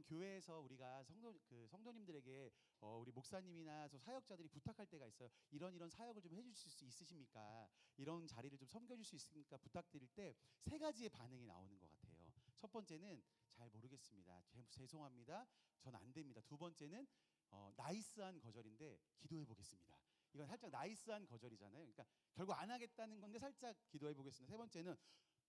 교회에서 우리가 성도님들에게 우리 목사님이나 사역자들이 부탁할 때가 있어요. 이런 사역을 좀 해주실 수 있으십니까? 이런 자리를 좀 섬겨줄 수 있습니까? 부탁드릴 때 세 가지의 반응이 나오는 것 같아요. 첫 번째는 잘 모르겠습니다. 죄송합니다. 전 안 됩니다. 두 번째는 나이스한 거절인데 기도해 보겠습니다. 이건 살짝 나이스한 거절이잖아요. 그러니까 결국 안 하겠다는 건데 살짝 기도해 보겠습니다. 세 번째는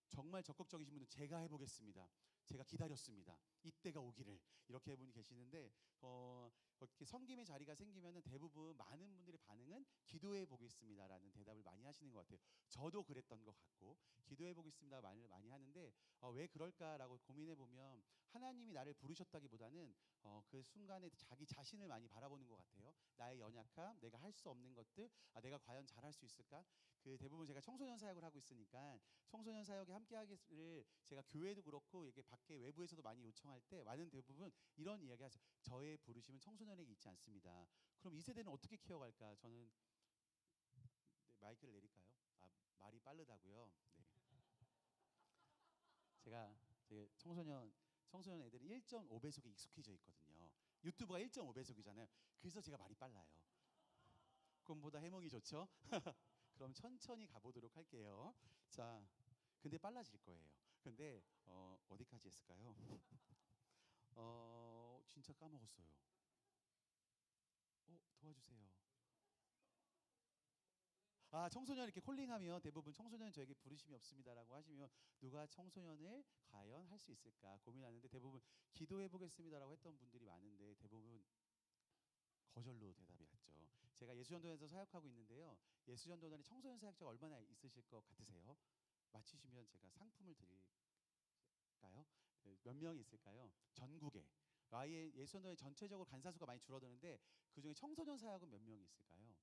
정말 적극적이신 분은 제가 해보겠습니다. 제가 기다렸습니다. 이때가 오기를. 이렇게 분이 계시는데 이렇게 섬김의 자리가 생기면은 대부분 많은 분들의 반응은 기도해 보겠습니다라는 대답을 많이 하시는 것 같아요. 저도 그랬던 것 같고 기도해 보겠습니다 말을 많이 하는데 왜 그럴까라고 고민해 보면 하나님이 나를 부르셨다기보다는 그 순간에 자기 자신을 많이 바라보는 것 같아요. 나의 연약함, 내가 할 수 없는 것들, 내가 과연 잘할 수 있을까? 그 대부분 제가 청소년 사역을 하고 있으니까 청소년 사역에 함께하기를 제가 교회도 그렇고 이게 밖에 외부에서도 많이 요청할 때 많은 대부분 이런 이야기 하세요. 저의 부르심은 청소년에게 있지 않습니다. 그럼 이 세대는 어떻게 키워갈까? 저는 마이크를 내릴까요? 말이 빠르다고요. 네. 제가 되게 청소년 애들은 1.5배속에 익숙해져 있거든요. 유튜브가 1.5배속이잖아요. 그래서 제가 말이 빨라요. 그럼보다 해몽이 좋죠? 그럼 천천히 가보도록 할게요. 자, 근데 빨라질 거예요. 근데 어디까지 했을까요? 진짜 까먹었어요. 도와주세요. 청소년 이렇게 콜링하면 대부분 청소년 저에게 부르심이 없습니다라고 하시면 누가 청소년을 과연 할 수 있을까 고민하는데 대부분 기도해 보겠습니다라고 했던 분들이 많은데 대부분 거절로 대답이 왔죠. 제가 예수전도단에서 사역하고 있는데요. 예수전도단에 청소년 사역자가 얼마나 있으실 것 같으세요? 맞히시면 제가 상품을 드릴까요? 몇 명이 있을까요? 전국에. 아예 예수전도에 전체적으로 간사수가 많이 줄어드는데 그중에 청소년 사역은 몇 명이 있을까요?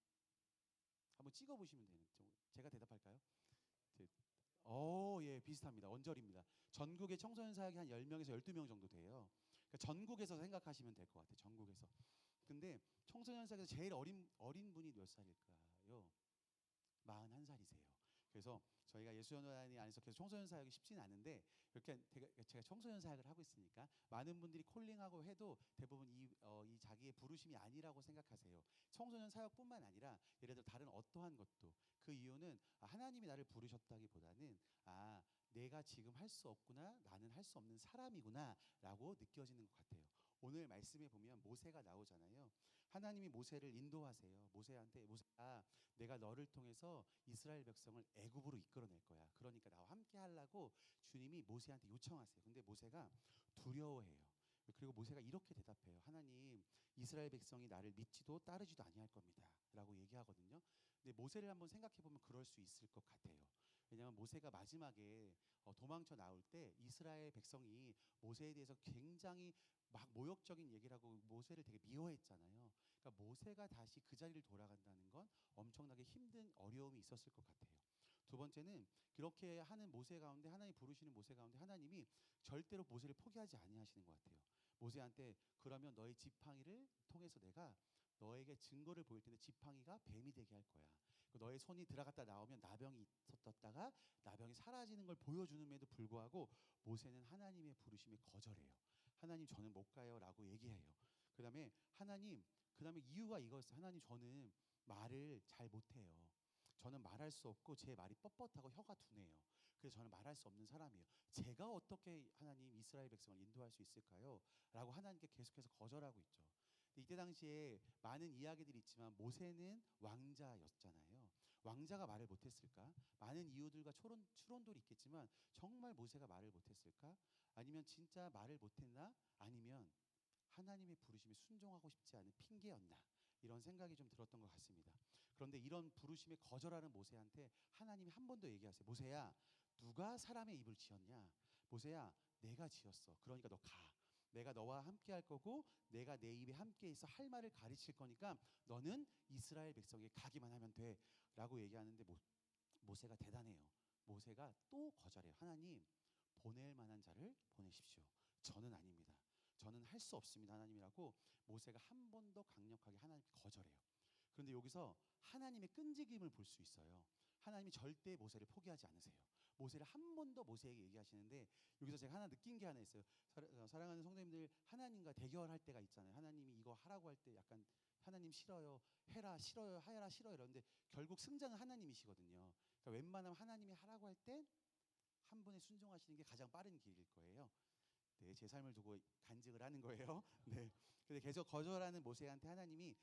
한번 찍어보시면 되는. 제가 대답할까요? 예, 비슷합니다. 원절입니다. 전국의 청소년 사역이 한 10명에서 12명 정도 돼요. 그러니까 전국에서 생각하시면 될 것 같아요. 전국에서. 근데 청소년 사역에서 제일 어린 분이 몇 살일까요? 41살이세요. 그래서 저희가 예수전도단 안에서 계속 청소년 사역이 쉽지는 않은데 이렇게 제가 청소년 사역을 하고 있으니까 많은 분들이 콜링하고 해도 대부분 이 자기의 부르심이 아니라고 생각하세요. 청소년 사역뿐만 아니라 예를 들어 다른 어떠한 것도 그 이유는 하나님이 나를 부르셨다기보다는 내가 지금 할 수 없구나, 나는 할 수 없는 사람이구나라고 느껴지는 것 같아요. 오늘 말씀에 보면 모세가 나오잖아요. 하나님이 모세를 인도하세요. 모세한테 모세야, 내가 너를 통해서 이스라엘 백성을 애굽으로 이끌어낼 거야. 그러니까 나와 함께 하려고 주님이 모세한테 요청하세요. 근데 모세가 두려워해요. 그리고 모세가 이렇게 대답해요. 하나님, 이스라엘 백성이 나를 믿지도 따르지도 아니할 겁니다 라고 얘기하거든요. 근데 모세를 한번 생각해 보면 그럴 수 있을 것 같아요. 왜냐하면 모세가 마지막에 도망쳐 나올 때 이스라엘 백성이 모세에 대해서 굉장히 막 모욕적인 얘기를 하고 모세를 되게 미워했잖아요. 그러니까 모세가 다시 그 자리를 돌아간다는 건 엄청나게 힘든 어려움이 있었을 것 같아요. 두 번째는 그렇게 하는 모세 가운데 하나님 부르시는 모세 가운데 하나님이 절대로 모세를 포기하지 아니하시는 것 같아요. 모세한테 그러면 너의 지팡이를 통해서 내가 너에게 증거를 보일 텐데 지팡이가 뱀이 되게 할 거야. 너의 손이 들어갔다 나오면 나병이 있었다가 나병이 사라지는 걸 보여주는에도 불구하고 모세는 하나님의 부르심에 거절해요. 하나님 저는 못 가요 라고 얘기해요. 그 다음에 이유가 이거였어요. 하나님 저는 말을 잘 못해요. 저는 말할 수 없고 제 말이 뻣뻣하고 혀가 둔해요. 그래서 저는 말할 수 없는 사람이에요. 제가 어떻게 하나님 이스라엘 백성을 인도할 수 있을까요? 라고 하나님께 계속해서 거절하고 있죠. 근데 이때 당시에 많은 이야기들이 있지만 모세는 왕자였잖아요. 왕자가 말을 못했을까? 많은 이유들과 추론들이 있겠지만 정말 모세가 말을 못했을까? 아니면 진짜 말을 못했나? 아니면 하나님의 부르심에 순종하고 싶지 않은 핑계였나? 이런 생각이 좀 들었던 것 같습니다. 그런데 이런 부르심에 거절하는 모세한테 하나님이 한 번 더 얘기하세요. 모세야, 누가 사람의 입을 지었냐? 모세야, 내가 지었어. 그러니까 너 가. 내가 너와 함께 할 거고 내가 내 입에 함께 있어 할 말을 가르칠 거니까 너는 이스라엘 백성에게 가기만 하면 돼 라고 얘기하는데 모세가 대단해요. 모세가 또 거절해요. 하나님, 보낼 만한 자를 보내십시오. 저는 아닙니다. 저는 할 수 없습니다 하나님이라고 모세가 한 번 더 강력하게 하나님께 거절해요. 그런데 여기서 하나님의 끈질김을 볼 수 있어요. 하나님이 절대 모세를 포기하지 않으세요. 모세를 한 번 더 모세에게 얘기하시는데 여기서 제가 하나 느낀 게 하나 있어요. 사랑하는 성도님들, 하나님과 대결할 때가 있잖아요. 하나님이 이거 하라고 할 때 약간 하나님 싫어요, 해라, 싫어요, 하라, 싫어요 이러는데 결국 승자는 하나님이시거든요. 그러니까 웬만하면 하나님이 하라고 할 때 한 분에 순종하시는 게 가장 빠른 길일 거예요. 네, 제 삶을 두고 간증을 하는 거예요. 네, 근데 계속 거절하는 모세한테 하나님이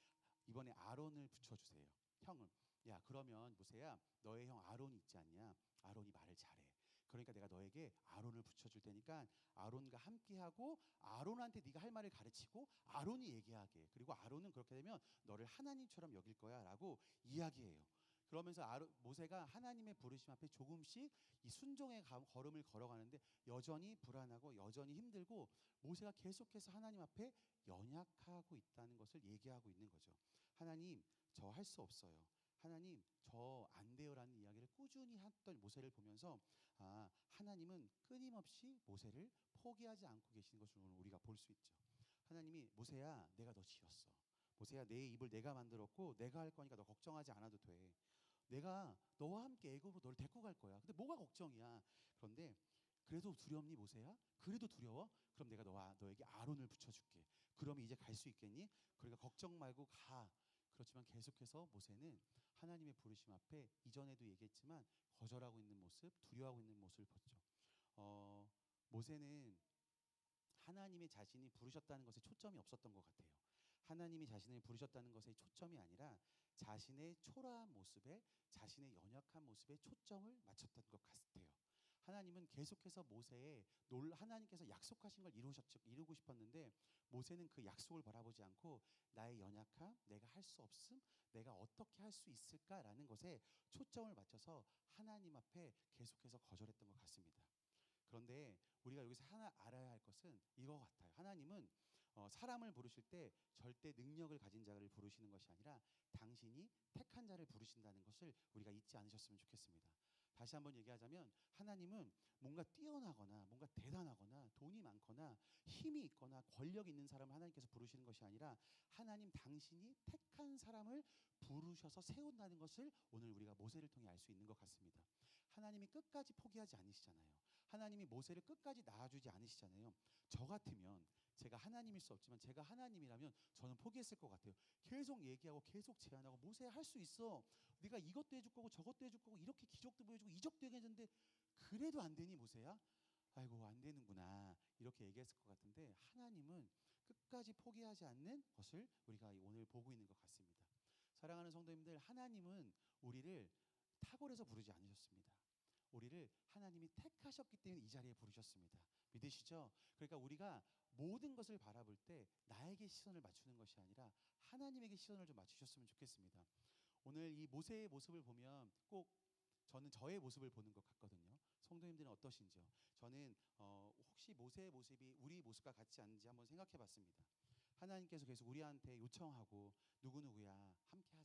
이번에 아론을 붙여주세요. 형을. 야, 그러면 모세야, 너의 형 아론이 있지 않냐? 아론이 말을 잘해. 그러니까 내가 너에게 아론을 붙여줄 테니까 아론과 함께하고 아론한테 네가 할 말을 가르치고 아론이 얘기하게. 그리고 아론은 그렇게 되면 너를 하나님처럼 여길 거야라고 이야기해요. 그러면서 모세가 하나님의 부르심 앞에 조금씩 이 순종의 걸음을 걸어가는데 여전히 불안하고 여전히 힘들고 모세가 계속해서 하나님 앞에 연약하고 있다는 것을 얘기하고 있는 거죠. 하나님, 저 할 수 없어요. 하나님, 저 안 돼요라는 이야기를 꾸준히 했던 모세를 보면서 하나님은 끊임없이 모세를 포기하지 않고 계시는 것을 오늘 우리가 볼 수 있죠. 하나님이 모세야, 내가 너 지었어. 모세야, 내 입을 내가 만들었고 내가 할 거니까 너 걱정하지 않아도 돼. 내가 너와 함께 애굽으로 너를 데리고 갈 거야. 근데 뭐가 걱정이야? 그런데 그래도 두렵니 모세야? 그래도 두려워? 그럼 내가 너에게 아론을 붙여줄게. 그러면 이제 갈 수 있겠니? 그러니까 걱정 말고 가. 그렇지만 계속해서 모세는 하나님의 부르심 앞에 이전에도 얘기했지만 거절하고 있는 모습, 두려워하고 있는 모습을 봤죠. 모세는 하나님의 자신이 부르셨다는 것에 초점이 없었던 것 같아요. 하나님이 자신을 부르셨다는 것에 초점이 아니라 자신의 초라한 모습에, 자신의 연약한 모습에 초점을 맞췄던 것 같아요. 하나님은 계속해서 모세의 하나님께서 약속하신 걸 이루고 싶었는데 모세는 그 약속을 바라보지 않고 나의 연약함, 내가 할 수 없음, 내가 어떻게 할 수 있을까라는 것에 초점을 맞춰서 하나님 앞에 계속해서 거절했던 것 같습니다. 그런데 우리가 여기서 하나 알아야 할 것은 이거 같아요. 하나님은 사람을 부르실 때 절대 능력을 가진 자를 부르시는 것이 아니라 당신이 택한 자를 부르신다는 것을 우리가 잊지 않으셨으면 좋겠습니다. 다시 한번 얘기하자면 하나님은 뭔가 뛰어나거나 뭔가 대단하거나 돈이 많거나 힘이 있거나 권력이 있는 사람을 하나님께서 부르시는 것이 아니라 하나님 당신이 택한 사람을 부르셔서 세운다는 것을 오늘 우리가 모세를 통해 알 수 있는 것 같습니다. 하나님이 끝까지 포기하지 않으시잖아요. 하나님이 모세를 끝까지 낳아주지 않으시잖아요. 저 같으면 제가 하나님일 수 없지만 제가 하나님이라면 저는 포기했을 것 같아요. 계속 얘기하고 계속 제안하고 모세야 할 수 있어. 네가 이것도 해줄 거고 저것도 해줄 거고 이렇게 기적도 보여주고 이적도 해줬는데 그래도 안 되니 모세야? 아이고 안 되는구나 이렇게 얘기했을 것 같은데 하나님은 끝까지 포기하지 않는 것을 우리가 오늘 보고 있는 것 같습니다. 사랑하는 성도님들, 하나님은 우리를 탁월해서 부르지 않으셨습니다. 우리를 하나님이 택하셨기 때문에 이 자리에 부르셨습니다. 믿으시죠? 그러니까 우리가 모든 것을 바라볼 때 나에게 시선을 맞추는 것이 아니라 하나님에게 시선을 좀 맞추셨으면 좋겠습니다. 오늘 이 모세의 모습을 보면 꼭 저는 저의 모습을 보는 것 같거든요. 성도님들은 어떠신지요? 저는 혹시 모세의 모습이 우리 모습과 같지 않은지 한번 생각해 봤습니다. 하나님께서 계속 우리한테 요청하고 누구누구야 함께 하자.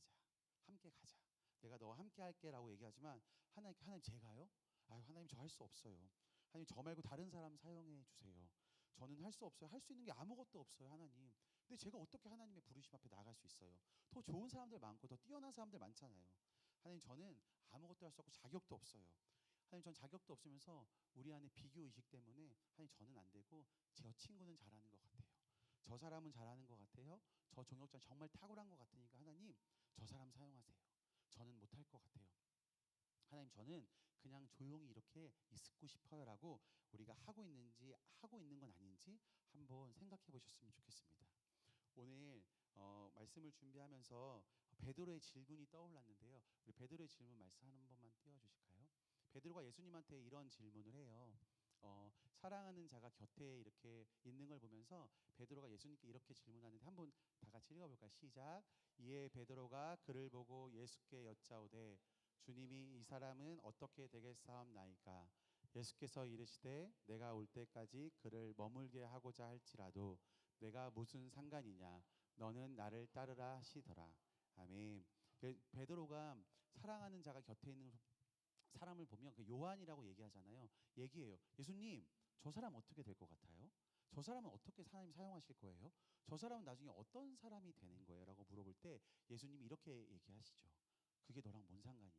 함께 가자. 내가 너와 함께 할게라고 얘기하지만 하나님 제가요? 아유 하나님 저 할 수 없어요. 하나님 저 말고 다른 사람 사용해 주세요. 저는 할 수 없어요. 할 수 있는 게 아무것도 없어요, 하나님. 근데 제가 어떻게 하나님의 부르심 앞에 나갈 수 있어요? 더 좋은 사람들 많고 더 뛰어난 사람들 많잖아요. 하나님 저는 아무것도 할 수 없고 자격도 없어요. 하나님 전 자격도 없으면서 우리 안에 비교 의식 때문에 하나님 저는 안 되고 제 친구는 잘하는 것 같아요. 저 사람은 잘하는 것 같아요. 저 동역자 정말 탁월한 것 같으니까 하나님 저 사람 사용하세요. 저는 못할 것 같아요. 하나님 저는 그냥 조용히 이렇게 있고 싶어요라고 우리가 하고 있는지 하고 있는 건 아닌지 한번 생각해 보셨으면 좋겠습니다. 오늘 말씀을 준비하면서 베드로의 질문이 떠올랐는데요. 우리 베드로의 질문 말씀 한 번만 띄워주실까요? 베드로가 예수님한테 이런 질문을 해요. 사랑하는 자가 곁에 이렇게 있는 걸 보면서 베드로가 예수님께 이렇게 질문하는데 한번 다 같이 읽어볼까요? 시작. 이에 베드로가 그를 보고 예수께 여짜오되 주님이 이 사람은 어떻게 되겠사옵나이까? 예수께서 이르시되 내가 올 때까지 그를 머물게 하고자 할지라도 내가 무슨 상관이냐? 너는 나를 따르라 하시더라. 아멘. 베드로가 사랑하는 자가 곁에 있는 사람을 보면 그 요한이라고 얘기하잖아요. 얘기해요. 예수님, 저 사람 어떻게 될 것 같아요? 저 사람은 어떻게 하나님 사용하실 거예요? 저 사람은 나중에 어떤 사람이 되는 거예요? 라고 물어볼 때 예수님이 이렇게 얘기하시죠. 그게 너랑 뭔 상관이야?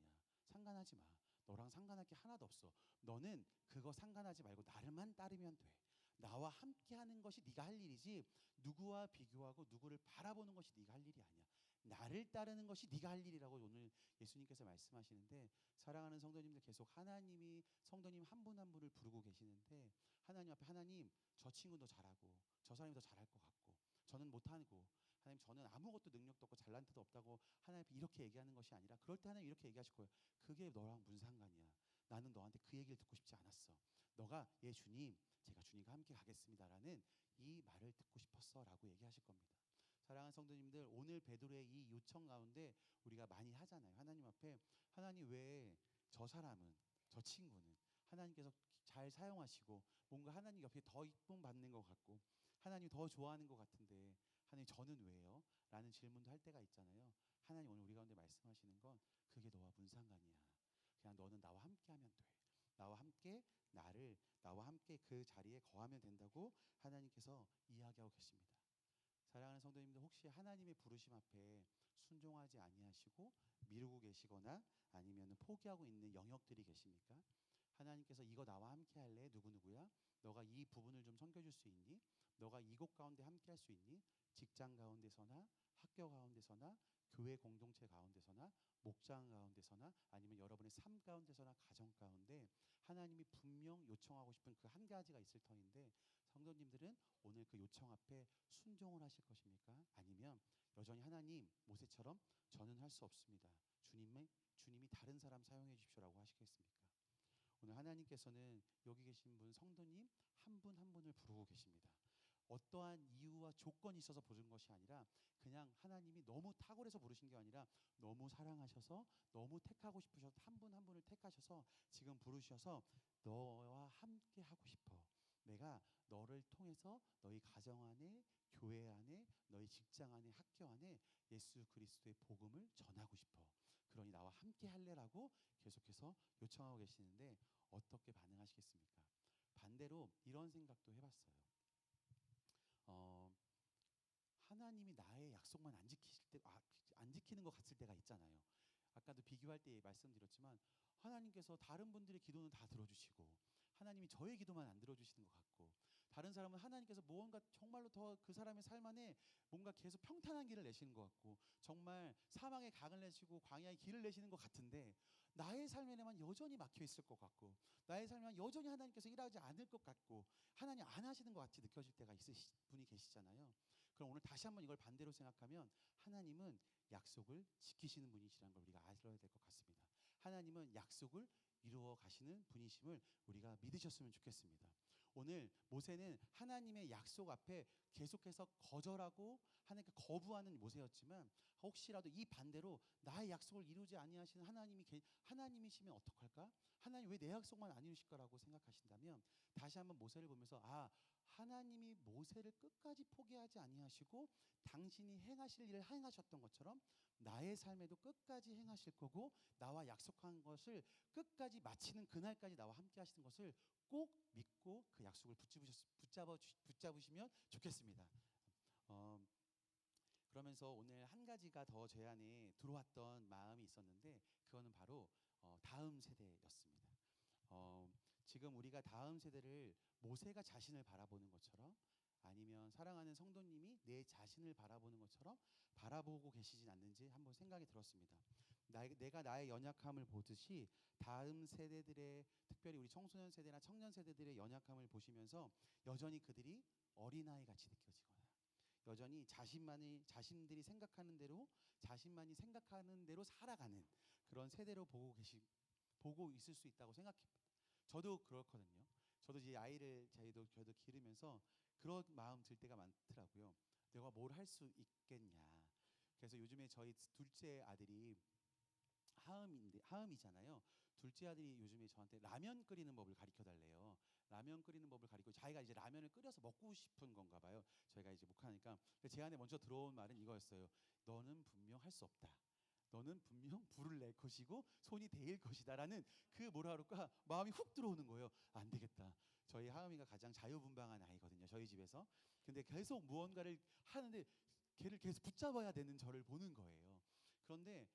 상관하지 마. 너랑 상관할 게 하나도 없어. 너는 그거 상관하지 말고 나를만 따르면 돼. 나와 함께하는 것이 네가 할 일이지 누구와 비교하고 누구를 바라보는 것이 네가 할 일이 아니야. 나를 따르는 것이 네가 할 일이라고 오늘 예수님께서 말씀하시는데, 사랑하는 성도님들, 계속 하나님이 성도님 한 분 한 분을 부르고 계시는데, 하나님 앞에 하나님 저 친구도 잘하고 저 사람이 더 잘할 것 같고 저는 못하고, 하나님 저는 아무것도 능력도 없고 잘난트도 없다고 하나님 앞에 이렇게 얘기하는 것이 아니라, 그럴 때 하나님 이렇게 얘기하실 거예요. 그게 너랑 무슨 상관이야. 나는 너한테 그 얘기를 듣고 싶지 않았어. 너가 예 주님 제가 주님과 함께 가겠습니다라는 이 말을 듣고 싶었어 라고 얘기하실 겁니다. 사랑하는 성도님들, 오늘 베드로의 이 요청 가운데 우리가 많이 하잖아요. 하나님 앞에 하나님 왜 저 사람은, 저 친구는 하나님께서 잘 사용하시고 뭔가 하나님 옆에 더 이쁨 받는 것 같고 하나님 더 좋아하는 것 같은데 하나님 저는 왜요? 라는 질문도 할 때가 있잖아요. 하나님 오늘 우리 가운데 말씀하시는 건 그게 너와 무슨 상관이야. 그냥 너는 나와 함께 하면 돼. 나와 함께 나와 함께 그 자리에 거하면 된다고 하나님께서 이야기하고 계십니다. 사랑하는 성도님들, 혹시 하나님의 부르심 앞에 순종하지 아니하시고 미루고 계시거나 아니면 포기하고 있는 영역들이 계십니까? 하나님께서 이거 나와 함께 할래? 누구누구야? 너가 이 부분을 좀 섬겨줄 수 있니? 너가 이곳 가운데 함께 할 수 있니? 직장 가운데서나 학교 가운데서나 교회 공동체 가운데서나 목장 가운데서나 아니면 여러분의 삶 가운데서나 가정 가운데 하나님이 분명 요청하고 싶은 그 한 가지가 있을 터인데, 성도님들은 오늘 그 요청 앞에 순종을 하실 것입니까? 아니면 여전히 하나님 모세처럼 저는 할 수 없습니다. 주님이 다른 사람 사용해 주십시오라고 하시겠습니까? 오늘 하나님께서는 여기 계신 분 성도님 한 분 한 분을 부르고 계십니다. 어떠한 이유와 조건이 있어서 부른 것이 아니라 그냥 하나님이 너무 탁월해서 부르신 게 아니라 너무 사랑하셔서 너무 택하고 싶으셔서 한 분 한 분을 택하셔서 지금 부르셔서 너와 함께 하고 싶어. 내가 너를 통해서 너희 가정 안에, 교회 안에, 너희 직장 안에, 학교 안에 예수 그리스도의 복음을 전하고 싶어. 그러니 나와 함께 할래라고 계속해서 요청하고 계시는데 어떻게 반응하시겠습니까? 반대로 이런 생각도 해봤어요. 하나님이 나의 약속만 안 지키실 때, 안 지키는 것 같을 때가 있잖아요. 아까도 비교할 때 말씀드렸지만 하나님께서 다른 분들의 기도는 다 들어주시고 하나님이 저의 기도만 안 들어주시는 것 같고, 다른 사람은 하나님께서 무언가 정말로 더 그 사람의 삶 안에 뭔가 계속 평탄한 길을 내시는 것 같고 정말 사망의 강을 내시고 광야의 길을 내시는 것 같은데 나의 삶에만 여전히 막혀 있을 것 같고 나의 삶에만 여전히 하나님께서 일하지 않을 것 같고 하나님 안 하시는 것 같이 느껴질 때가 있으신 분이 계시잖아요. 그럼 오늘 다시 한번 이걸 반대로 생각하면 하나님은 약속을 지키시는 분이시라는 걸 우리가 알아야 될 것 같습니다. 하나님은 약속을 이루어 가시는 분이심을 우리가 믿으셨으면 좋겠습니다. 오늘 모세는 하나님의 약속 앞에 계속해서 거절하고 하나님께 거부하는 모세였지만 혹시라도 이 반대로 나의 약속을 이루지 아니하시는 하나님이시면 어떡할까? 하나님 왜 내 약속만 안 이루실까라고 생각하신다면 다시 한번 모세를 보면서 하나님이 모세를 끝까지 포기하지 아니하시고 당신이 행하실 일을 행하셨던 것처럼 나의 삶에도 끝까지 행하실 거고 나와 약속한 것을 끝까지 마치는 그날까지 나와 함께 하시는 것을 꼭 믿고 그 약속을 붙잡으시면 좋겠습니다. 그러면서 오늘 한 가지가 더 제 안에 들어왔던 마음이 있었는데 그거는 바로 다음 세대였습니다. 지금 우리가 다음 세대를 모세가 자신을 바라보는 것처럼 아니면 사랑하는 성도님이 내 자신을 바라보는 것처럼 바라보고 계시진 않는지 한번 생각이 들었습니다. 내가 나의 연약함을 보듯이 다음 세대들의, 특별히 우리 청소년 세대나 청년 세대들의 연약함을 보시면서 여전히 그들이 어린아이 같이 느껴지거나 여전히 자신들이 생각하는 대로 자신만이 생각하는 대로 살아가는 그런 세대로 보고 있을 수 있다고 생각합니다. 저도 그렇거든요. 저도 이제 아이를 저도 기르면서 그런 마음 들 때가 많더라고요. 내가 뭘 할 수 있겠냐. 그래서 요즘에 저희 둘째 아들이 하음이잖아요. 둘째 아들이 요즘에 저한테 라면 끓이는 법을 가르쳐 달래요. 라면 끓이는 법을 가르치고 자기가 이제 라면을 끓여서 먹고 싶은 건가 봐요. 저희가 이제 목하니까 제 안에 먼저 들어온 말은 이거였어요. 너는 분명 할 수 없다. 너는 분명 불을 낼 것이고 손이 데일 것이다라는 그 뭐라 그럴까 마음이 훅 들어오는 거예요. 안 되겠다. 저희 하음이가 가장 자유분방한 아이거든요. 저희 집에서. 근데 계속 무언가를 하는데 걔를 계속 붙잡아야 되는 저를 보는 거예요. 그런데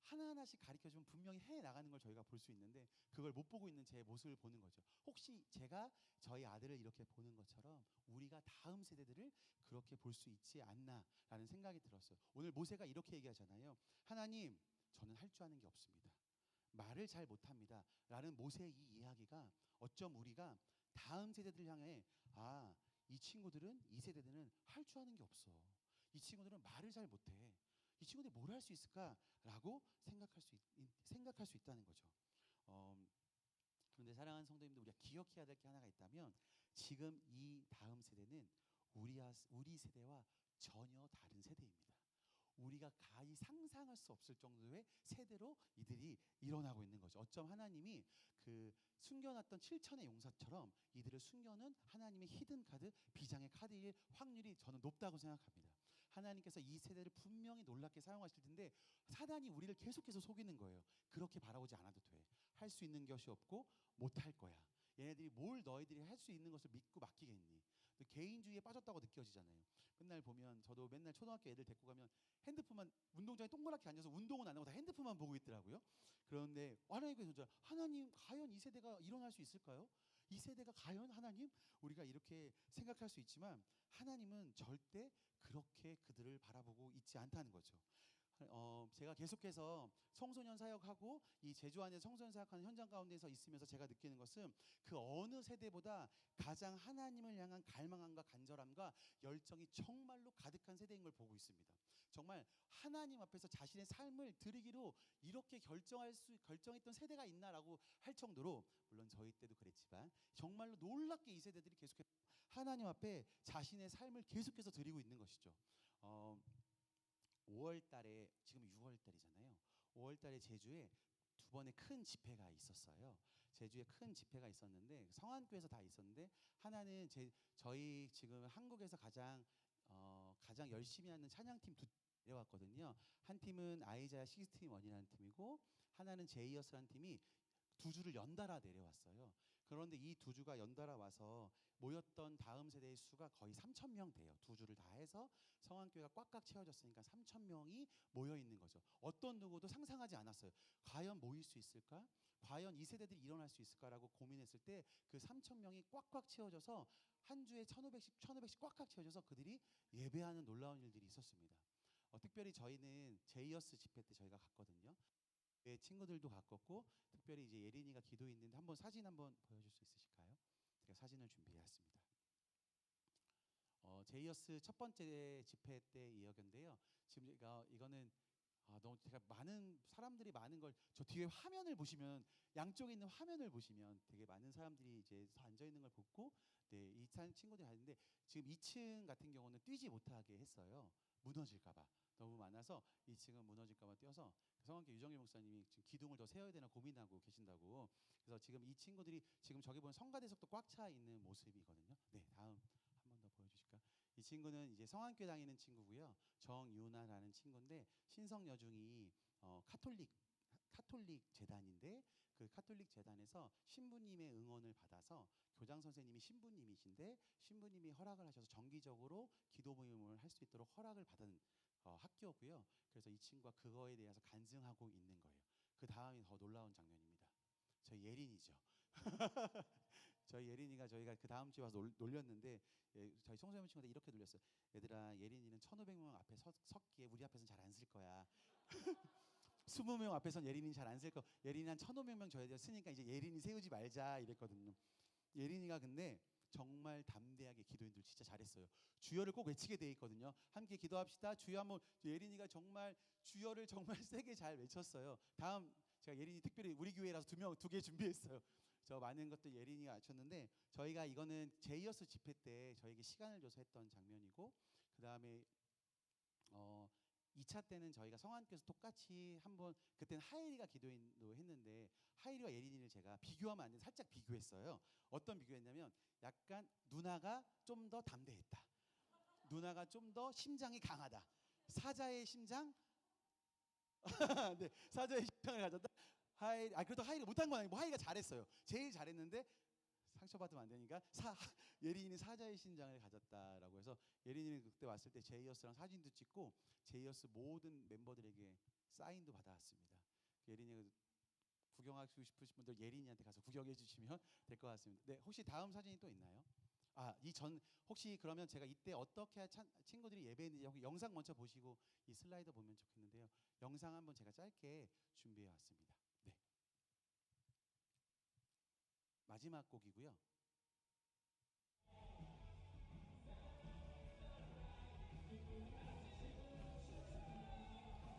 하나하나씩 가르쳐주면 분명히 해 나가는 걸 저희가 볼 수 있는데 그걸 못 보고 있는 제 모습을 보는 거죠. 혹시 제가 저희 아들을 이렇게 보는 것처럼 우리가 다음 세대들을 그렇게 볼 수 있지 않나라는 생각이 들었어요. 오늘 모세가 이렇게 얘기하잖아요. 하나님, 저는 할 줄 아는 게 없습니다. 말을 잘 못합니다. 라는 모세의 이 이야기가 어쩜 우리가 다음 세대들 향해 이 친구들은 이 세대들은 할 줄 아는 게 없어. 이 친구들은 말을 잘 못해. 이 친구들이 뭘 할 수 있을까라고 생각할 수 있다는 거죠. 그런데 사랑하는 성도님들, 우리가 기억해야 될 게 하나가 있다면 지금 이 다음 세대는 우리 세대와 전혀 다른 세대입니다. 우리가 가히 상상할 수 없을 정도의 세대로 이들이 일어나고 있는 거죠. 어쩜 하나님이 그 숨겨놨던 7천의 용사처럼 이들을 숨겨놓은 하나님의 히든 카드, 비장의 카드일 확률이 저는 높다고 생각합니다. 하나님께서 이 세대를 분명히 놀랍게 사용하실 텐데 사단이 우리를 계속해서 속이는 거예요. 그렇게 바라보지 않아도 돼. 할 수 있는 것이 없고 못할 거야. 얘네들이 뭘 너희들이 할 수 있는 것을 믿고 맡기겠니? 개인주의에 빠졌다고 느껴지잖아요. 맨날 보면 저도 맨날 초등학교 애들 데리고 가면 핸드폰만 운동장에 동그랗게 앉아서 운동은 안 하고 다 핸드폰만 보고 있더라고요. 그런데 하나님께서 하나님 과연 이 세대가 일어날 수 있을까요? 이 세대가 과연 하나님? 우리가 이렇게 생각할 수 있지만 하나님은 절대 그렇게 그들을 바라보고 있지 않다는 거죠. 제가 계속해서 청소년 사역하고 이 제주 안에 청소년 사역하는 현장 가운데서 있으면서 제가 느끼는 것은 그 어느 세대보다 가장 하나님을 향한 갈망함과 간절함과 열정이 정말로 가득한 세대인 걸 보고 있습니다. 정말 하나님 앞에서 자신의 삶을 드리기로 이렇게 결정했던 세대가 있나라고 할 정도로, 물론 저희 때도 그랬지만 정말로 놀랍게 이 세대들이 계속해서 하나님 앞에 자신의 삶을 계속해서 드리고 있는 것이죠. 5월 달에, 지금 6월 달이잖아요. 5월 달에 제주에 두 번의 큰 집회가 있었어요. 제주에 큰 집회가 있었는데 성안교에서 다 있었는데 하나는 저희 지금 한국에서 가장 열심히 하는 찬양팀 두 내려왔거든요. 한 팀은 아이자야 61이라는 팀이고 하나는 제이어스라는 팀이 두 주를 연달아 내려왔어요. 그런데 이 두 주가 연달아 와서 모였던 다음 세대의 수가 거의 3,000명 돼요. 두 주를 다 해서 성안교회가 꽉꽉 채워졌으니까 3,000명이 모여 있는 거죠. 어떤 누구도 상상하지 않았어요. 과연 모일 수 있을까? 과연 이 세대들이 일어날 수 있을까라고 고민했을 때 그 3,000명이 꽉꽉 채워져서 한 주에 1,500씩 꽉꽉 채워져서 그들이 예배하는 놀라운 일들이 있었습니다. 특별히 저희는 제이어스 집회 때 저희가 갔거든요. 친구들도 가꿨고 특별히 이제 예린이가 기도에 있는데 한번 사진 한번 보여줄 수 있으실까요? 제가 사진을 준비해왔습니다. 제이어스 첫 번째 집회 때 이야기인데요. 지금 제가 이거는 너무 제가 많은 사람들이 많은 걸 저 뒤에 화면을 보시면 양쪽에 있는 화면을 보시면 되게 많은 사람들이 이제 앉아 있는 걸 보고 이 친구들이 하는데 지금 2층 같은 경우는 뛰지 못하게 했어요. 무너질까봐. 너무 많아서 2층은 무너질까봐 뛰어서 성안교 유정일 목사님이 지금 기둥을 더 세워야 되나 고민하고 계신다고. 그래서 지금 이 친구들이 지금 저기 보면 성가대석도 꽉 차 있는 모습이거든요. 네, 다음 한 번 더 보여주실까? 이 친구는 이제 성안교 다니는 친구고요. 정유나라는 친구인데 신성여중이 카톨릭 재단인데 그 카톨릭 재단에서 신부님의 응원을 받아서 교장 선생님이 신부님이신데 신부님이 허락을 하셔서 정기적으로 기도 모임을 할 수 있도록 허락을 받은 학교고요. 그래서 이 친구가 그거에 대해서 간증하고 있는 거예요. 그 다음이 더 놀라운 장면입니다. 저희 예린이죠. 저희 예린이가 저희가 그 다음 주에 와서 놀렸는데 저희 청소년 친구들 이렇게 놀렸어요. 얘들아, 예린이는 1,500명 앞에 섰기에 우리 앞에서는 잘 안 쓸 거야. 20명 앞에서는 예린이는 잘 안 쓸 거. 예린이 한 1,500명 줘야 됐으니까 이제 예린이 세우지 말자 이랬거든요. 예린이가 근데 정말 담대하게 기도인들 진짜 잘했어요. 주여를 꼭 외치게 돼 있거든요. 함께 기도합시다. 주여 한번. 예린이가 정말 주여를 정말 세게 잘 외쳤어요. 다음 제가 예린이 특별히 우리 교회라서 두 개 준비했어요. 저 많은 것들 예린이가 맞췄는데 저희가 이거는 제이어스 집회 때 저에게 시간을 줘서 했던 장면이고 그 다음에 2차 때는 저희가 성안교에서 똑같이 한번 그때는 하엘이가 기도인도 했는데 하엘이와 예린이를 제가 비교하면 안 돼 살짝 비교했어요. 어떤 비교했냐면 약간 누나가 좀 더 담대했다. 누나가 좀 더 심장이 강하다. 사자의 심장 네, 사자의 심장을 가졌다. 그래도 하엘이 못한 건 아니고 하엘이가 잘했어요. 제일 잘했는데 상처받으면 안 되니까 예린이는 사자의 신장을 가졌다라고 해서 예린이는 그때 왔을 때 제이어스랑 사진도 찍고 제이어스 모든 멤버들에게 사인도 받아왔습니다. 예린이가 구경하고 싶으신 분들 예린이한테 가서 구경해 주시면 될 것 같습니다. 네, 혹시 다음 사진이 또 있나요? 이 전 혹시 그러면 제가 이때 어떻게 친구들이 예배했는지 영상 먼저 보시고 이 슬라이더 보면 좋겠는데요. 영상 한번 제가 짧게 준비해 왔습니다. 네. 마지막 곡이고요.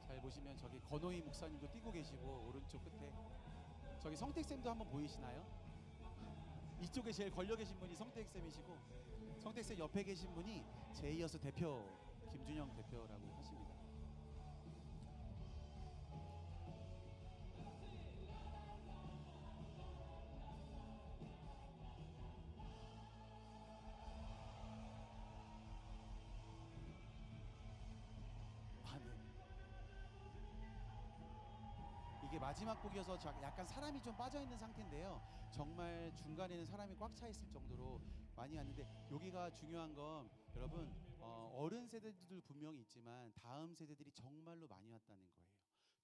잘 보시면 저기 권호희 목사님도 뛰고 계시고 오른쪽 끝에 저기 성택 쌤도 한번 보이시나요? 이쪽에 제일 걸려 계신 분이 성택 쌤이시고 성택 쌤 옆에 계신 분이 제이어스 대표 김준영 대표라고 하십니다. 네. 이게 마지막 곡이어서 약간 사람이 좀 빠져있는 상태인데요. 정말 중간에는 사람이 꽉 차 있을 정도로 많이 왔는데 여기가 중요한 건 여러분 어른 세대들도 분명히 있지만 다음 세대들이 정말로 많이 왔다는 거예요.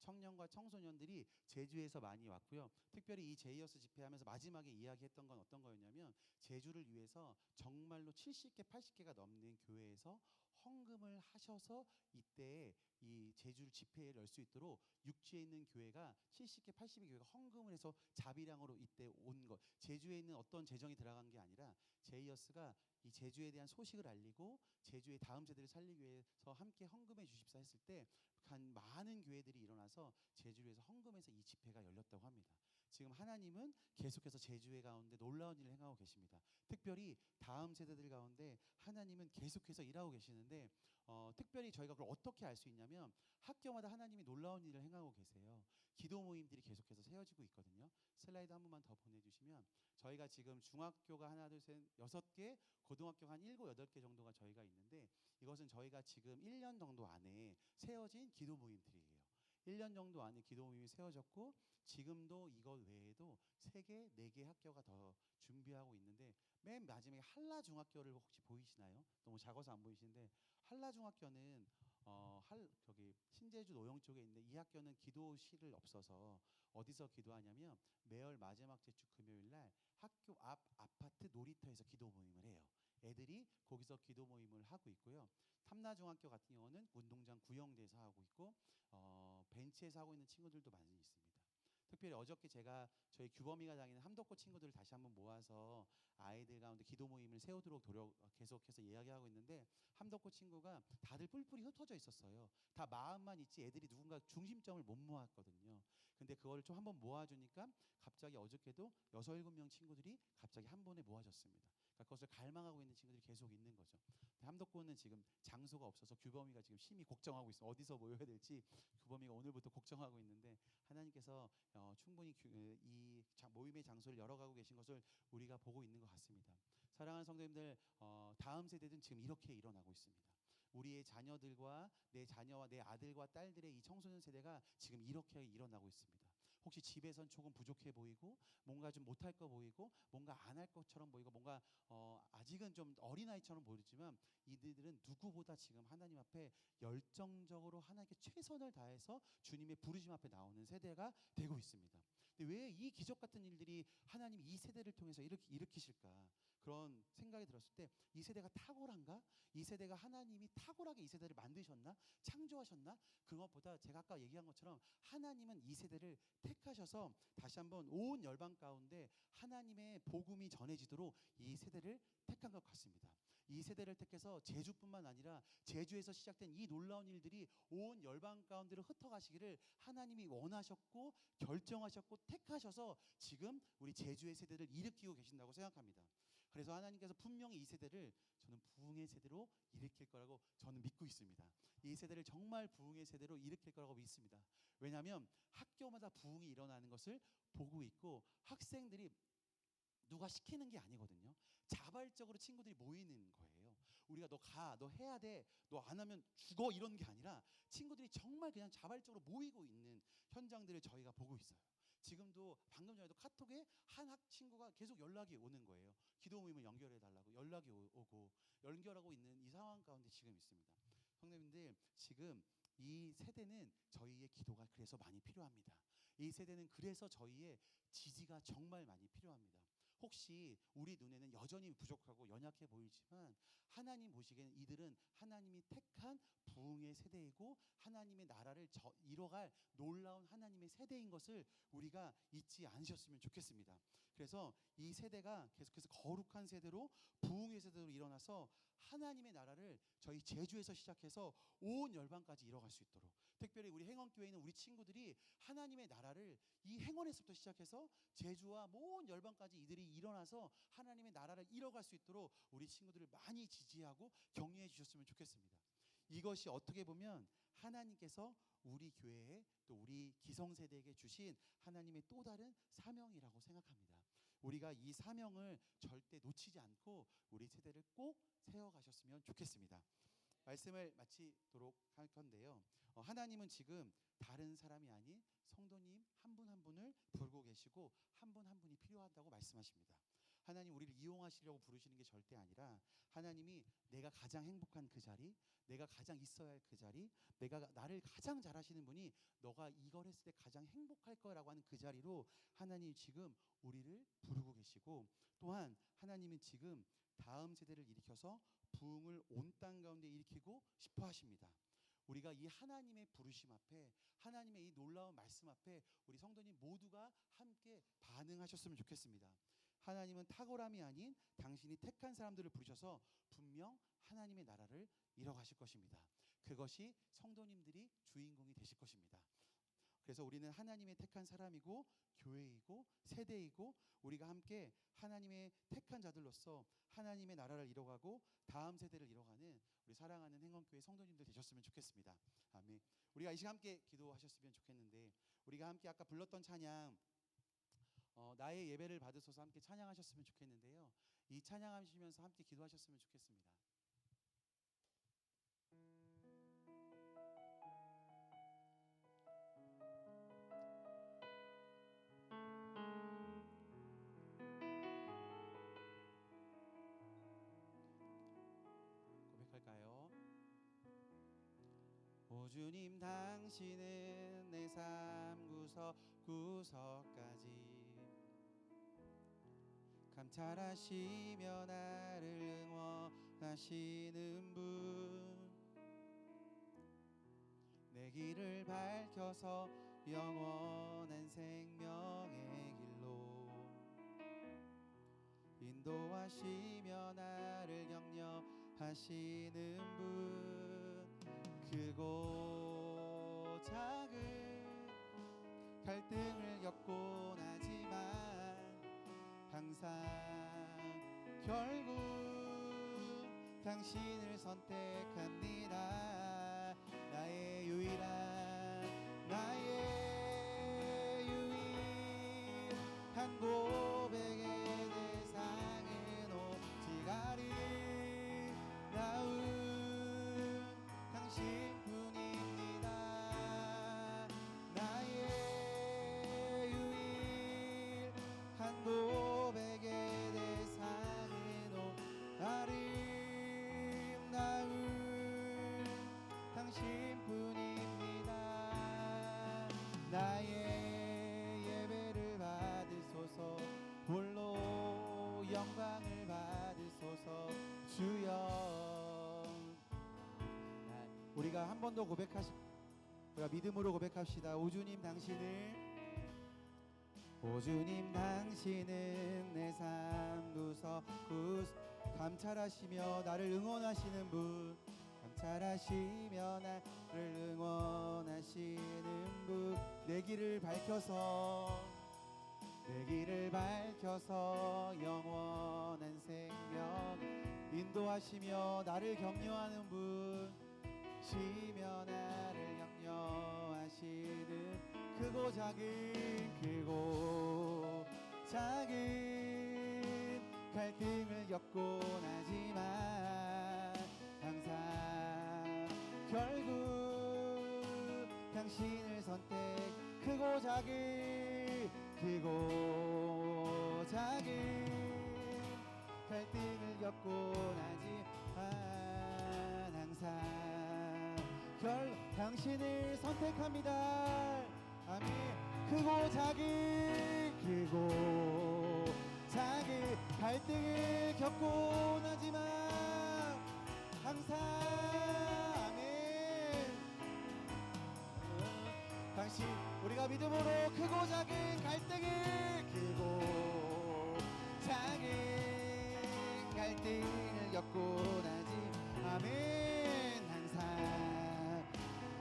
청년과 청소년들이 제주에서 많이 왔고요. 특별히 이 제이어스 집회하면서 마지막에 이야기했던 건 어떤 거였냐면 제주를 위해서 정말로 70개, 80개가 넘는 교회에서 헌금을 하셔서 이때 이 제주 집회를 열 수 있도록 육지에 있는 교회가 70개, 80개 교회가 헌금을 해서 자비량으로 이때 온 것. 제주에 있는 어떤 재정이 들어간 게 아니라 제이어스가 이 제주에 대한 소식을 알리고 제주의 다음 세대를 살리기 위해서 함께 헌금해 주십사 했을 때 많은 교회들이 일어나서 제주에서 헌금해서 이 집회가 열렸다고 합니다. 지금 하나님은 계속해서 제주의 가운데 놀라운 일을 행하고 계십니다. 특별히 다음 세대들 가운데 하나님은 계속해서 일하고 계시는데 특별히 저희가 그걸 어떻게 알 수 있냐면 학교마다 하나님이 놀라운 일을 행하고 계세요. 기도 모임들이 계속해서 세워지고 있거든요. 슬라이드 한 번만 더 보내주시면 저희가 지금 중학교가 하나 둘 셋 6개 고등학교가 한 7, 8개 정도가 저희가 있는데 이것은 저희가 지금 1년 정도 안에 세워진 기도 모임들이에요. 1년 정도 안에 기도 모임이 세워졌고 지금도 이것 외에도 3개, 4개 학교가 더 준비하고 있는데 맨 마지막에 한라중학교를 혹시 보이시나요? 너무 작아서 안 보이시는데 한라중학교는 저기 신제주 노영 쪽에 있는데 이 학교는 기도실을 없어서 어디서 기도하냐면 매월 마지막 주 금요일 날 학교 앞 아파트 놀이터에서 기도 모임을 해요. 애들이 거기서 기도 모임을 하고 있고요. 탐라중학교 같은 경우는 운동장 구형대에서 하고 있고 벤치에서 하고 있는 친구들도 많이 있습니다. 특별히 어저께 제가 저희 규범이가 다니는 함덕고 친구들을 다시 한번 모아서 아이들 가운데 기도 모임을 세우도록 계속해서 이야기하고 있는데 함덕고 친구가 다들 뿔뿔이 흩어져 있었어요. 다 마음만 있지 애들이 누군가 중심점을 못 모았거든요. 근데 그걸 좀 한번 모아주니까 갑자기 어저께도 6, 7명 친구들이 갑자기 한 번에 모아졌습니다. 그러니까 그것을 갈망하고 있는 친구들이 계속 있는 거죠. 함덕고는 지금 장소가 없어서 규범이가 지금 심히 걱정하고 있어요. 어디서 모여야 될지 규범이가 오늘부터 걱정하고 있는데 하나님께서 충분히 이 모임의 장소를 열어가고 계신 것을 우리가 보고 있는 것 같습니다. 사랑하는 성도님들, 다음 세대는 지금 이렇게 일어나고 있습니다. 우리의 자녀들과 내 자녀와 내 아들과 딸들의 이 청소년 세대가 지금 이렇게 일어나고 있습니다. 혹시 집에선 조금 부족해 보이고 뭔가 좀 못할 거 보이고 뭔가 안 할 것처럼 보이고 뭔가 아직은 좀 어린아이처럼 보이지만 이들은 누구보다 지금 하나님 앞에 열정적으로 하나님께 최선을 다해서 주님의 부르심 앞에 나오는 세대가 되고 있습니다. 근데 왜 이 기적 같은 일들이 하나님이 이 세대를 통해서 일으키실까? 그런 생각이 들었을 때 이 세대가 탁월한가? 이 세대가 하나님이 탁월하게 이 세대를 만드셨나? 창조하셨나? 그것보다 제가 아까 얘기한 것처럼 하나님은 이 세대를 택하셔서 다시 한번 온 열방 가운데 하나님의 복음이 전해지도록 이 세대를 택한 것 같습니다. 이 세대를 택해서 제주뿐만 아니라 제주에서 시작된 이 놀라운 일들이 온 열방 가운데로 흩어가시기를 하나님이 원하셨고 결정하셨고 택하셔서 지금 우리 제주의 세대를 일으키고 계신다고 생각합니다. 그래서 하나님께서 분명히 이 세대를 저는 부흥의 세대로 일으킬 거라고 저는 믿고 있습니다. 이 세대를 정말 부흥의 세대로 일으킬 거라고 믿습니다. 왜냐하면 학교마다 부흥이 일어나는 것을 보고 있고 학생들이 누가 시키는 게 아니거든요. 자발적으로 친구들이 모이는 거예요. 우리가 너 가, 너 해야 돼, 너 안 하면 죽어 이런 게 아니라 친구들이 정말 그냥 자발적으로 모이고 있는 현장들을 저희가 보고 있어요. 지금도 방금 전에도 카톡에 한 친구가 계속 연락이 오는 거예요. 기도 모임을 연결해 달라고 연락이 오고 연결하고 있는 이 상황 가운데 지금 있습니다. 성도님들, 지금 이 세대는 저희의 기도가 그래서 많이 필요합니다. 이 세대는 그래서 저희의 지지가 정말 많이 필요합니다. 혹시 우리 눈에는 여전히 부족하고 연약해 보이지만 하나님 보시기에는 이들은 하나님이 택한 부흥의 세대이고 하나님의 나라를 이뤄갈 놀라운 하나님의 세대인 것을 우리가 잊지 않으셨으면 좋겠습니다. 그래서 이 세대가 계속해서 거룩한 세대로 부흥의 세대로 일어나서 하나님의 나라를 저희 제주에서 시작해서 온 열방까지 이뤄갈 수 있도록, 특별히 우리 행원교회에 있는 우리 친구들이 하나님의 나라를 이 행원에서부터 시작해서 제주와 온 열방까지 이들이 일어나서 하나님의 나라를 이뤄갈 수 있도록 우리 친구들을 많이 지지하고 격려해 주셨으면 좋겠습니다. 이것이 어떻게 보면 하나님께서 우리 교회에 또 우리 기성세대에게 주신 하나님의 또 다른 사명이라고 생각합니다. 우리가 이 사명을 절대 놓치지 않고 우리 세대를 꼭 세워가셨으면 좋겠습니다. 말씀을 마치도록 할 건데요. 하나님은 지금 다른 사람이 아닌 성도님 한 분 한 분을 부르고 계시고 한 분 한 분이 필요하다고 말씀하십니다. 하나님 우리를 이용하시려고 부르시는 게 절대 아니라 하나님이 내가 가장 행복한 그 자리, 내가 가장 있어야 할 그 자리, 내가 나를 가장 잘하시는 분이 너가 이걸 했을 때 가장 행복할 거라고 하는 그 자리로 하나님 지금 우리를 부르고 계시고, 또한 하나님은 지금 다음 세대를 일으켜서 부흥을 온 땅 가운데 일으키고 싶어 하십니다. 우리가 이 하나님의 부르심 앞에, 하나님의 이 놀라운 말씀 앞에 우리 성도님 모두가 함께 반응하셨으면 좋겠습니다. 하나님은 탁월함이 아닌 당신이 택한 사람들을 부르셔서 분명 하나님의 나라를 이뤄가실 것입니다. 그것이 성도님들이 주인공이 되실 것입니다. 그래서 우리는 하나님의 택한 사람이고 교회이고 세대이고 우리가 함께 하나님의 택한 자들로서 하나님의 나라를 이뤄가고 다음 세대를 이뤄가는 우리 사랑하는 행원교회 성도님들 되셨으면 좋겠습니다. 아멘. 우리가 이 시간 함께 기도하셨으면 좋겠는데, 우리가 함께 아까 불렀던 찬양 나의 예배를 받으소서 함께 찬양하셨으면 좋겠는데요. 이 찬양하시면서 함께 기도하셨으면 좋겠습니다. 고백할까요? 오 주님, 당신은 내 삶 구석구석까지 감찰하시며 나를 응원하시는 분, 내 길을 밝혀서 영원한 생명의 길로 인도하시며 나를 격려하시는 분, 크고 작은 갈등을 겪곤 하지만 항상 결국 당신을 선택합니다. 나의 유일한 고백의 대상은 오직 아름다운 당신뿐입니다. 나의 유일한 고백의 대상은 오직 아름다운 당신뿐입니다. 나의 예배를 받으소서, 홀로 영광을 받으소서 주여. 우리가 한 번 더 우리가 믿음으로 고백합시다. 오 주님, 당신은 내 삶 구석구석 감찰하시며 나를 응원하시는 분, 감찰하시며 나를 응원하시는 분, 내 길을 밝혀서 영원한 생명 인도하시며 나를 격려하는 분, 시며 나를 격려하시는 크고 작은 갈등을 겪곤 하지만 항상 결국 당신을 선택, 크고 작은 크고 작은 갈등을 겪고 나지만 항상 결국 당신을 선택합니다. 아멘. 크고 작은 갈등을 겪고 나지만 항상 아멘. 당신 우리가 믿음으로 크고 작은 갈등을 겪고 나지 아멘. 항상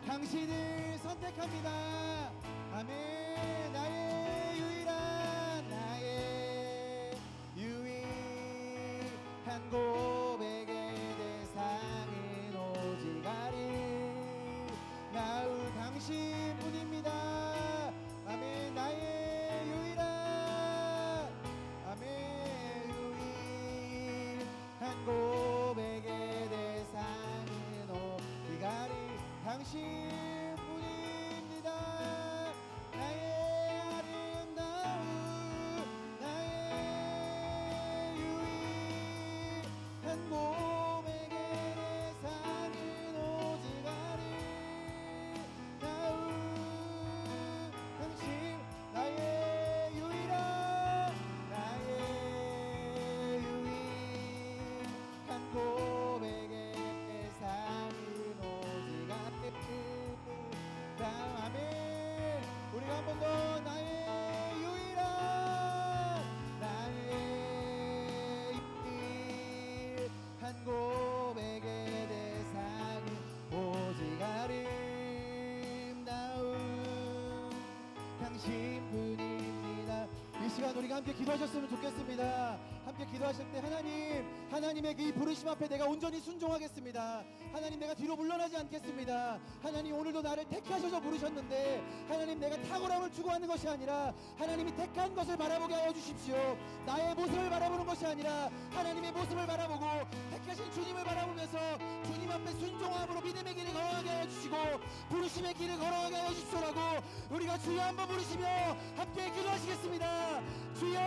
당신을 선택합니다. 아멘. 나의 유일한 고백의 대상은 오직 아리나울 당신뿐입니다. 아멘. 나의 유일한 고백의 대상은 오직 당신뿐입니다. 나의 아름다운 나의 유일한 고백의 대상은 오직 아름다운 당신. 나의 유일한 고백의 대상은 오직 아멘. 우리가 한 번 더 나의 유일한 고백의 대상은 오직 아름다운 당신뿐입니다. 이 시간 우리가 함께 기도하셨으면 좋겠습니다. 함께 기도하실 때 하나님의 이 부르심 앞에 내가 온전히 순종하겠습니다. 하나님, 내가 뒤로 물러나지 않겠습니다. 하나님, 오늘도 나를 택하셔서 부르셨는데 하나님, 내가 탁월함을 추구하는 것이 아니라 하나님이 택한 것을 바라보게 하여 주십시오. 나의 모습을 바라보는 것이 아니라 하나님의 모습을 바라보고 택하신 주님을 바라보면서 주님 앞에 순종함으로 믿음의 길을 걸어가게 하여 주시고 부르심의 길을 걸어가게 하여 주시오라고 우리가 주여 한번 부르시며 함께 기도하시겠습니다. 주여!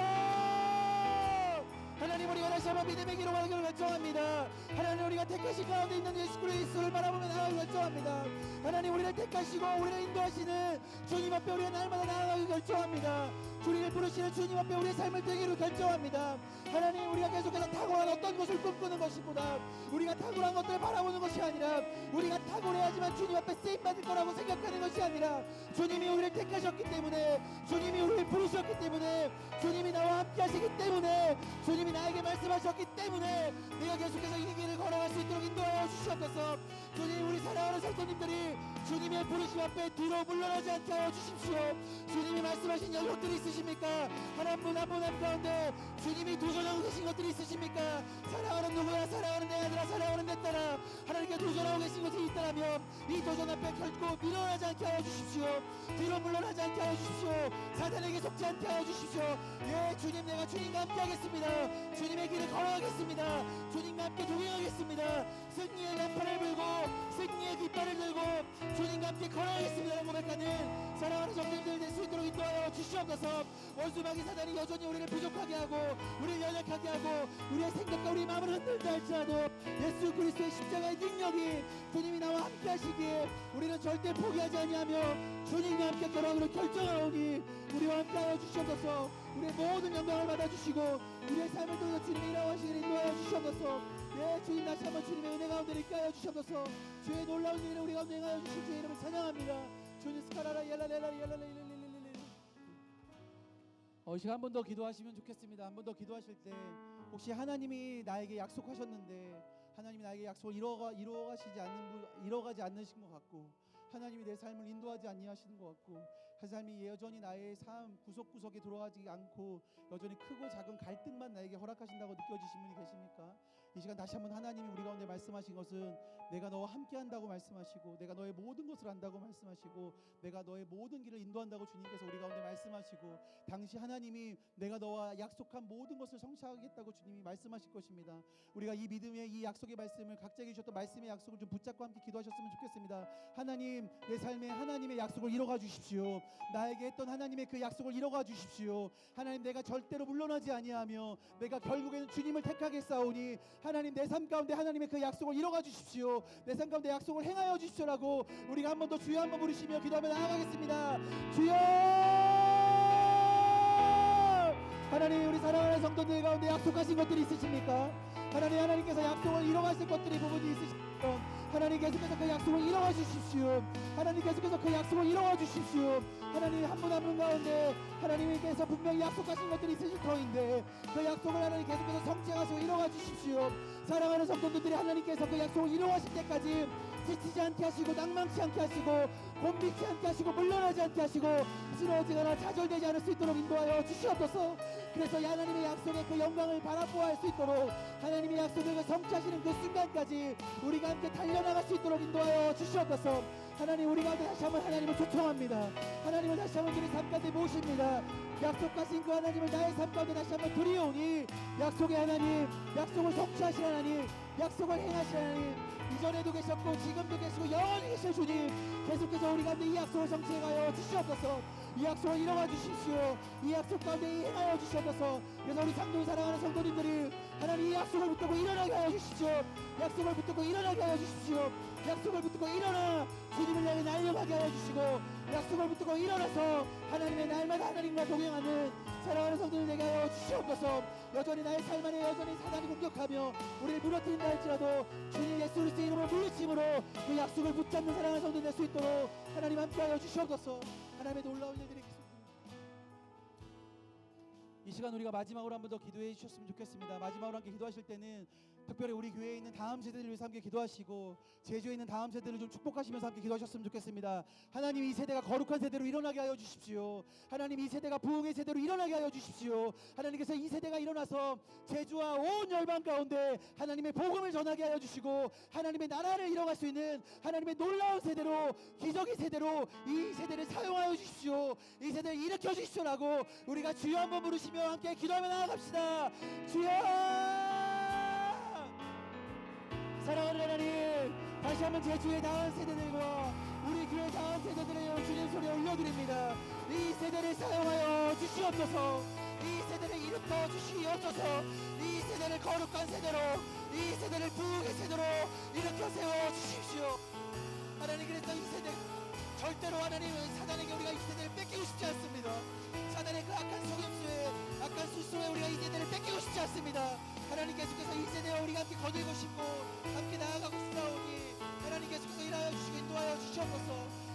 하나님, 우리가 다시 한번 믿음의 길로 가기를 결정합니다. 하나님, 우리가 택하신 가운데 있는 예수 그리스도를 바라보며 나아가기 결정합니다. 하나님, 우리를 택하시고 우리를 인도하시는 주님 앞에 우리가 날마다 나아가기 결정합니다. 주님을 부르시는 주님 앞에 우리의 삶을 드리기로 결정합니다. 하나님, 우리가 계속해서 탁월한 어떤 것을 꿈꾸는 것이보다 우리가 탁월한 것들을 바라보는 것이 아니라 우리가 탁월해야지만 주님 앞에 쓰임받을 거라고 생각하는 것이 아니라 주님이 우리를 택하셨기 때문에, 주님이 우리를 부르셨기 때문에, 주님이 나와 함께 하시기 때문에, 주님이 나에게 말씀하셨기 때문에 내가 계속해서 이 길을 걸어갈 수 있도록 인도하여 주시옵소서. 주님, 우리 사랑하는 성도님들이 주님의 부르심 앞에 뒤로 물러나지 않게 하여 주십시오. 주님이 말씀하신 연속들이 있으십니까? 한 분 한 분 가운데 주님이 도전하고 계신 것들이 있으십니까? 사랑하는 누구야, 사랑하는 내 아들아, 사랑하는 내 딸아, 하나님께 도전하고 계신 것이 있다면 이 도전 앞에 결코 밀어나지 않게 하여 주십시오. 뒤로 물러나지 않게 하여 주십시오. 사단에게 속지 않게 하여 주십시오. 예, 주님, 내가 주님과 함께 하겠습니다. 주님의 길을 걸어가겠습니다. 주님과 함께 동행하겠습니다. 승리의 나팔을 불고 승리의 깃발을 들고 주님과 함께 걸어가겠습니다. 고백하는 사랑하는 성도님들 될 수 있도록 인도하여 주시옵소서. 원수마귀 사단이 여전히 우리를 부족하게 하고 우리를 연약하게 하고 우리의 생각과 우리의 마음을 흔들다 할지라도 예수 그리스도의 십자가의 능력이 주님이 나와 함께 하시기에 우리는 절대 포기하지 아니하며 주님과 함께 걸어가기로 결정하오니 우리와 함께 하여 주시옵소서. 우리의 모든 영광을 받아주시고 우리의 삶을 통해서 주님의 일하시기를 인도하여 주시옵소서. 예, 주님, 다시 한번 주님의 은혜 가운데 있게 하여 주시옵소서. 주의 놀라운 일을 우리 가운데 행하여 주신 주의 이름을 찬양합니다. 주님, 스카라라 옐라렐라 이 시간 한 번 더 기도하시면 좋겠습니다. 한 번 더 기도하실 때 혹시 하나님이 나에게 약속하셨는데 하나님이 나에게 약속을 이뤄가지 않으신 것 같고 하나님이 내 삶을 인도하지 아니하시는 것 같고 하나님이 여전히 나의 삶 구석구석에 들어가지 않고 여전히 크고 작은 갈등만 나에게 허락하신다고 느껴지신 분이 계십니까? 이 시간 다시 한번 하나님이 우리 가운데 말씀하신 것은 내가 너와 함께한다고 말씀하시고, 내가 너의 모든 것을 안다고 말씀하시고, 내가 너의 모든 길을 인도한다고 주님께서 우리 가운데 말씀하시고, 당시 하나님이 내가 너와 약속한 모든 것을 성취하겠다고 주님이 말씀하실 것입니다. 우리가 이 믿음의 이 약속의 말씀을, 각자에게 주셨던 말씀의 약속을 좀 붙잡고 함께 기도하셨으면 좋겠습니다. 하나님, 내 삶에 하나님의 약속을 이뤄가 주십시오. 나에게 했던 하나님의 그 약속을 이뤄가 주십시오. 하나님, 내가 절대로 물러나지 아니하며 내가 결국에는 주님을 택하겠사오니 하나님, 내 삶 가운데 하나님의 그 약속을 이뤄가 주십시오. 내 삶 가운데 약속을 행하여 주십시오라고 우리가 한 번 더 주여 한번 부르시며 기도하며 나아가겠습니다. 주여! 하나님, 우리 사랑하는 성도들 가운데 약속하신 것들이 있으십니까? 하나님, 하나님께서 약속을 이뤄가실 것들이 부분이 있으십니까? 하나님, 계속해서 그 약속을 이뤄가 주십시오. 하나님, 계속해서 그 약속을 이뤄가 주십시오. 하나님, 한 분 한 분 가운데 하나님께서 분명히 약속하신 것들이 있으실 터인데 그 약속을 하나님 계속해서 성취하시고 이뤄가 주십시오. 사랑하는 성도들이 하나님께서 그 약속을 이루어하실 때까지 지치지 않게 하시고, 낭망치 않게 하시고, 곤비치 않게 하시고, 물러나지 않게 하시고, 쓰러지거나 좌절되지 않을 수 있도록 인도하여 주시옵소서. 그래서 하나님의 약속의 그 영광을 바라보아할 수 있도록, 하나님의 약속을 성취하시는 그 순간까지 우리가 함께 달려나갈 수 있도록 인도하여 주시옵소서. 하나님, 우리가 다시 한번 하나님을 초청합니다. 하나님을 다시 한번 우리 삶 가운데 모십니다. 약속하신 그 하나님을 나의 삶 가운데 다시 한번 드리오니, 약속의 하나님, 약속을 성취하신 하나님, 약속을 행하신 하나님, 이전에도 계셨고 지금도 계시고 영원히 계실 주님, 계속해서 우리 가운데 이 약속을 성취하여 주시옵소서. 이 약속을 이뤄가 주십시오. 이 약속 가운데 행하여 주시옵소서. 그래서 우리 상도 사랑하는 성도님들이 하나님 이 약속을 붙들고 일어나게 하여 주십시오. 약속을 붙들고 일어나게 하여 주십시오. 약속을 붙들고 일어나 주님을 향해 날려가게 하여 주시고, 약속을 붙들고 일어나서 하나님의 날마다 하나님과 동행하는 사랑하는 성도들 되게 하여 주시옵소서. 여전히 나의 삶 안에 여전히 사단이 공격하며 우리를 무너뜨린다 할지라도 주님 예수 그리스도의 이름으로 물리침으로 그 약속을 붙잡는 사랑하는 성도들 될 수 있도록 하나님 함께하여 주시옵소서. 하나님의 놀라운 일들이 있습니다. 이 시간 우리가 마지막으로 한 번 더 기도해 주셨으면 좋겠습니다. 마지막으로 함께 기도하실 때는 특별히 우리 교회에 있는 다음 세대들을 위해서 함께 기도하시고, 제주에 있는 다음 세대를 좀 축복하시면서 함께 기도하셨으면 좋겠습니다. 하나님, 이 세대가 거룩한 세대로 일어나게 하여 주십시오. 하나님, 이 세대가 부흥의 세대로 일어나게 하여 주십시오. 하나님께서 이 세대가 일어나서 제주와 온 열방 가운데 하나님의 복음을 전하게 하여 주시고, 하나님의 나라를 이뤄갈 수 있는 하나님의 놀라운 세대로, 기적의 세대로 이 세대를 사용하여 주십시오. 이 세대를 일으켜 주십시오라고 우리가 주여 한번 부르시며 함께 기도하며 나아갑시다. 주여! 사랑하는 하나님, 다시 한번 제주의 다음 세대들과 우리 교회 다음 세대들의 주님 소리 올려드립니다. 이 세대를 사용하여 주시옵소서. 이 세대를 일으켜 주시옵소서. 이 세대를 거룩한 세대로, 이 세대를 부흥의 세대로 일으켜 세워 주십시오. 하나님, 그래서 이 세대 절대로 하나님은 사단에게 우리가 이 세대를 뺏기고 싶지 않습니다. 사단의 그 악한 속임수에, 악한 술수에 우리가 이 세대를 뺏기고 싶지 않습니다. 하나님, 계속해서 이 세대와 우리가 함께 거들고 싶고 함께 나아가고 싶사오니 하나님 계속해서 일하여 주시고 인도하여 주시옵소서.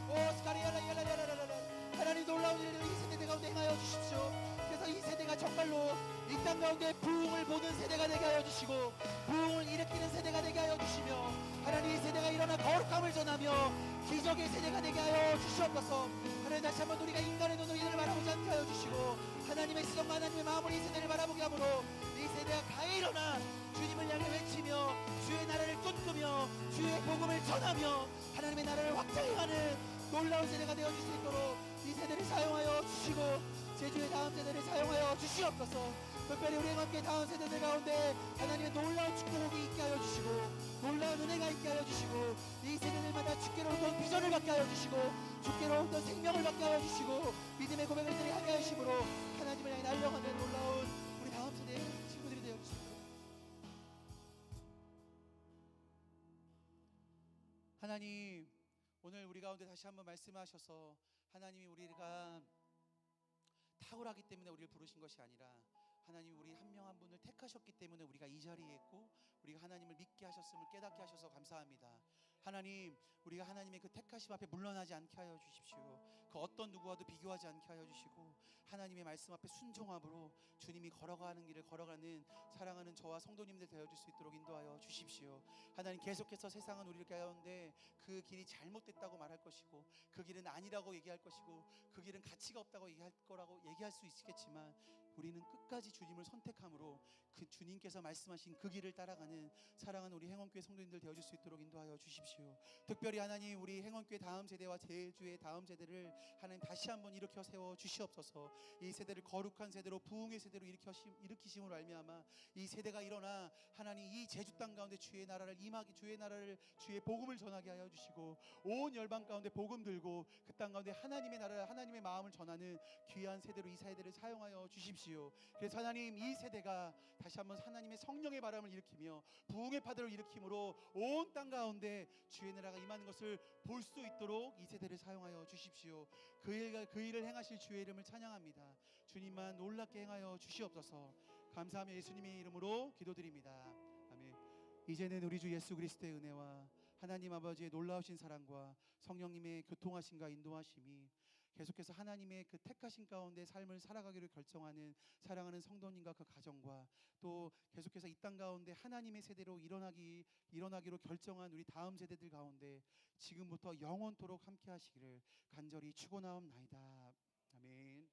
오 스카리야라야라야라라라, 하나님 놀라운 일을 이 세대 가운데 행하여 주십시오. 그래서 이 세대가 정말로 이 땅 가운데 부흥을 보는 세대가 되게 하여 주시고, 부흥을 일으키는 세대가 되게 하여 주시며, 하나님 이 세대가 일어나 거룩함을 전하며 기적의 세대가 되게 하여 주시옵소서. 하나님, 다시 한번 우리가 인간의 눈으로 이들을 바라보지 않게 하여 주시고, 하나님의 시선과 하나님의 마음으로 이 세대를 바라보게 하므로 이 세대가 가히 일어나 주님을 향해 외치며 주의 나라를 꿈꾸며 주의 복음을 전하며 하나님의 나라를 확장해가는 놀라운 세대가 되어줄 수 있도록 이 세대를 사용하여 주시고, 제주의 다음 세대를 사용하여 주시옵소서. 특별히 우리와 함께 다음 세대들 가운데 하나님의 놀라운 축복이 있게 하여 주시고, 놀라운 은혜가 있게 하여 주시고, 이 세대들마다 주께로부터 비전을 받게 하여 주시고, 주께로부터 생명을 받게 하여 주시고, 믿음의 고백을 드리게 하여 주심으로 하나님을 향해 날려가는 놀라운 우리 다음 세대의 친구들이 되어 주십시오. 하나님, 오늘 우리 가운데 다시 한번 말씀하셔서 하나님이 우리가 탁월하기 때문에 우리를 부르신 것이 아니라 하나님, 우리 한 명 한 분을 택하셨기 때문에 우리가 이 자리에 있고 우리가 하나님을 믿게 하셨음을 깨닫게 하셔서 감사합니다. 하나님, 우리가 하나님의 그 택하심 앞에 물러나지 않게 하여 주십시오. 그 어떤 누구와도 비교하지 않게 하여 주시고, 하나님의 말씀 앞에 순종함으로 주님이 걸어가는 길을 걸어가는 사랑하는 저와 성도님들 되어줄 수 있도록 인도하여 주십시오. 하나님, 계속해서 세상은 우리 가운데 그 길이 잘못됐다고 말할 것이고, 그 길은 아니라고 얘기할 것이고, 그 길은 가치가 없다고 얘기할 거라고 얘기할 수 있겠지만, 우리는 끝까지 주님을 선택함으로 그 주님께서 말씀하신 그 길을 따라가는 사랑하는 우리 행원교회 성도님들 되어줄 수 있도록 인도하여 주십시오. 특별히 하나님, 우리 행원교회 다음 세대와 제주의 다음 세대를 하나님 다시 한번 일으켜 세워 주시옵소서. 이 세대를 거룩한 세대로, 부흥의 세대로 일으키심으로 알미암아 이 세대가 일어나 하나님 이 제주 땅 가운데 주의 나라를 임하게, 주의 복음을 전하게 하여 주시고, 온 열방 가운데 복음 들고 그 땅 가운데 하나님의 나라, 하나님의 마음을 전하는 귀한 세대로 이 세대를 사용하여 주십시오. 그래서 하나님, 이 세대가 다시 한번 하나님의 성령의 바람을 일으키며 부흥의 파도를 일으킴으로 온 땅 가운데 주의 나라가 임하는 것을 볼 수 있도록 이 세대를 사용하여 주십시오. 그 일을 행하실 주의 이름을 찬양합니다. 주님만 놀랍게 행하여 주시옵소서. 감사하며 예수님의 이름으로 기도드립니다. 아멘. 이제는 우리 주 예수 그리스도의 은혜와 하나님 아버지의 놀라우신 사랑과 성령님의 교통하심과 인도하심이 계속해서 하나님의 그 택하신 가운데 삶을 살아가기를 결정하는 사랑하는 성도님과 그 가정과, 또 계속해서 이 땅 가운데 하나님의 세대로 일어나기로 결정한 우리 다음 세대들 가운데 지금부터 영원토록 함께 하시기를 간절히 축원하옵나이다. 아멘.